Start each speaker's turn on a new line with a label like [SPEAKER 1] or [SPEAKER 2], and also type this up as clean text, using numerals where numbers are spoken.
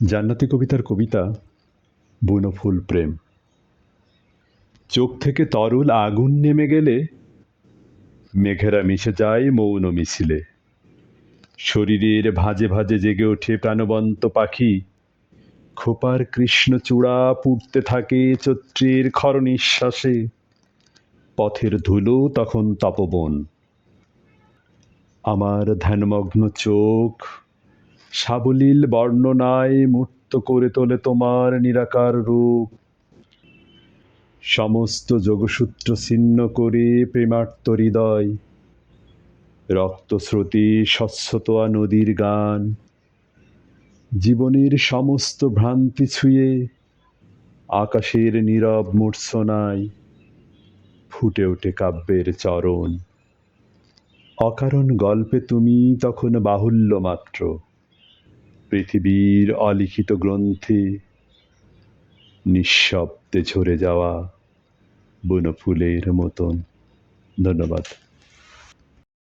[SPEAKER 1] জান্নাতি কবিতার কবিতা বুনোফুল প্রেম। চোখ থেকে তরল আগুন নেমে গেলে মেঘেরা মিশে যায় মৌন মিছিলে। শরীরের ভাঁজে ভাঁজে জেগে ওঠে প্রাণবন্ত পাখি। খোপার কৃষ্ণচূড়া পুড়তে থাকে চৈত্রের খর নিঃশ্বাসে। পথের ধুলো তখন তপবন। আমার ধ্যানমগ্ন চোখ সাবলীল বর্ণনায় মূর্ত করে তোলে তোমার নিরাকার রূপ। সমস্ত যোগসূত্র ছিন্ন করে প্রেমার্ত হৃদয়, রক্তস্রোতে স্বচ্ছতোয়া নদীর গান। জীবনের সমস্ত ভ্রান্তি ছুঁয়ে আকাশের নীরব মূর্ছনায় ফুটে ওঠে কাব্যের চরণ। অকারণ গল্পে তুমি তখন বাহুল্য মাত্র, পৃথিবীর অলিখিত গ্রন্থে নিঃশব্দে ঝরে যাওয়া বনফুলের মতন। ধন্যবাদ।